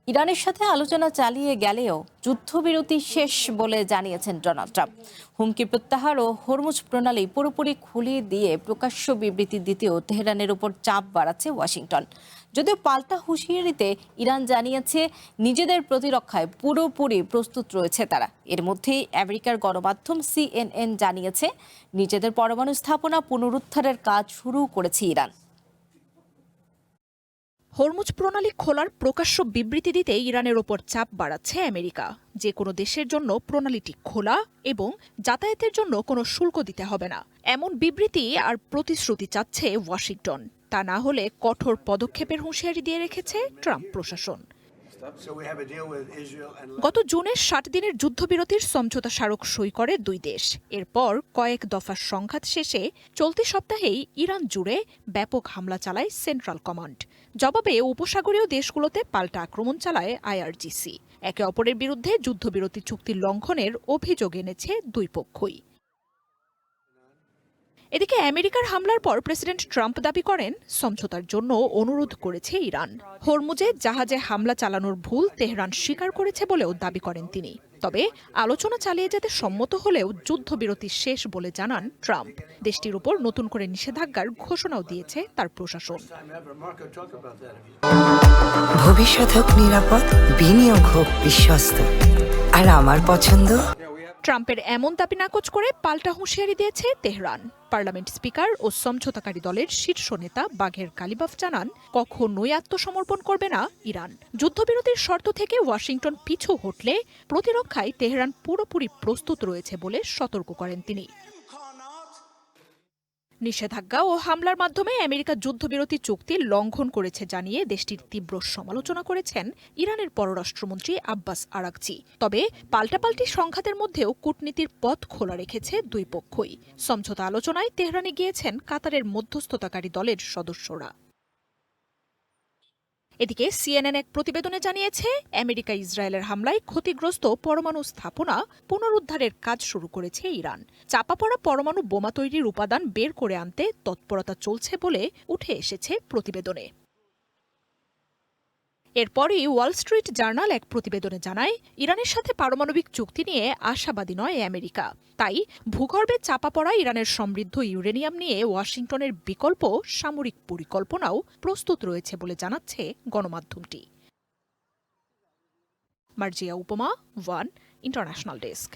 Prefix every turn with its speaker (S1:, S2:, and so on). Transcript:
S1: ইরানের সাথে আলোচনা চালিয়ে গেলেও যুদ্ধবিরতি শেষ বলে জানিয়েছেন ডোনাল্ড ট্রাম্প। হুমকি প্রত্যাহার ও হরমুজ প্রণালী পুরোপুরি খুলে দিয়ে প্রকাশ্য বিবৃতি দিতেও তেহরানের উপর চাপ বাড়াচ্ছে ওয়াশিংটন। যদিও পাল্টা হুঁশিয়ারিতে ইরান জানিয়েছে নিজেদের প্রতিরক্ষায় পুরোপুরি প্রস্তুত রয়েছে তারা। এর মধ্যেই আমেরিকার গণমাধ্যম CNN জানিয়েছে নিজেদের পরমাণু স্থাপনা পুনরুদ্ধারের কাজ শুরু করেছে ইরান।
S2: হরমুজ প্রণালী খোলার প্রকাশ্য বিবৃতি দিতে ইরানের ওপর চাপ বাড়াচ্ছে আমেরিকা। যে কোনো দেশের জন্য প্রণালীটি খোলা এবং যাতায়াতের জন্য কোনো শুল্ক দিতে হবে না, এমন বিবৃতি আর প্রতিশ্রুতি চাচ্ছে ওয়াশিংটন। তা না হলে কঠোর পদক্ষেপের হুঁশিয়ারি দিয়ে রেখেছে ট্রাম্প প্রশাসন। গত জুনে ৬০ দিনের যুদ্ধবিরতির সমঝোতা স্মারক সই করে দুই দেশ। এরপর কয়েক দফা সংঘাত শেষে চলতি সপ্তাহেই ইরান জুড়ে ব্যাপক হামলা চালায় সেন্ট্রাল কমান্ড। জবাবে উপসাগরীয় দেশগুলোতে পাল্টা আক্রমণ চালায় IRGC। একে অপরের বিরুদ্ধে যুদ্ধবিরতি চুক্তি লঙ্ঘনের অভিযোগ এনেছে দুই পক্ষই। এদিকে আমেরিকার হামলার পর প্রেসিডেন্ট ট্রাম্প দাবি করেন সমঝোতার জন্য অনুরোধ করেছে ইরান। হরমুজে জাহাজে হামলা চালানোর ভুল তেহরান স্বীকার করেছে বলেও দাবি করেন তিনি। তবে আলোচনা চালিয়ে যেতে সম্মত হলেও যুদ্ধবিরতি শেষ বলে জানান ট্রাম্প। দেশটির উপর নতুন করে নিষেধাজ্ঞার ঘোষণাও দিয়েছে তার প্রশাসন।
S3: ভবিষ্যৎ হোক নিরাপদ, বিনিয়োগ হোক বিশ্বস্ত, আর আমার পছন্দ।
S2: ট্রাম্পের এমন দাবি নাকচ করে পাল্টা হুঁশিয়ারি দিয়েছে তেহরান। পার্লামেন্ট স্পিকার ও সমঝোতাকারী দলের শীর্ষ নেতা বাঘের কালিবাফ জানান কখনোই আত্মসমর্পণ করবে না ইরান। যুদ্ধবিরতির শর্ত থেকে ওয়াশিংটন পিছু হটলে প্রতিরক্ষায় তেহরান পুরোপুরি প্রস্তুত রয়েছে বলে সতর্ক করেন তিনি। নিষেধাজ্ঞা ও হামলার মাধ্যমে আমেরিকা যুদ্ধবিরতি চুক্তি লঙ্ঘন করেছে জানিয়ে দেশটির তীব্র সমালোচনা করেছেন ইরানের পররাষ্ট্রমন্ত্রী আব্বাস আরাগচি। তবে পাল্টাপাল্টি সংঘাতের মধ্যেও কূটনীতির পথ খোলা রেখেছে দুই পক্ষই। সমঝোতা আলোচনায় তেহরানে গিয়েছেন কাতারের মধ্যস্থতাকারী দলের সদস্যরা। এদিকে CNN এক প্রতিবেদনে জানিয়েছে আমেরিকা ইসরায়েলের হামলায় ক্ষতিগ্রস্ত পরমাণু স্থাপনা পুনরুদ্ধারের কাজ শুরু করেছে ইরান। চাপা পড়া পরমাণু বোমা তৈরির উপাদান বের করে আনতে তৎপরতা চলছে বলে উঠে এসেছে প্রতিবেদনে। এরপরই ওয়াল স্ট্রিট জার্নাল এক প্রতিবেদনে জানায় ইরানের সাথে পারমাণবিক চুক্তি নিয়ে আশাবাদী নয় আমেরিকা। তাই ভূগর্ভে চাপা পড়া ইরানের সমৃদ্ধ ইউরেনিয়াম নিয়ে ওয়াশিংটনের বিকল্প সামরিক পরিকল্পনাও প্রস্তুত রয়েছে বলে জানাচ্ছে গণমাধ্যমটি। মার্জিয়া উপমা, ওয়ান ইন্টারন্যাশনাল ডেস্ক।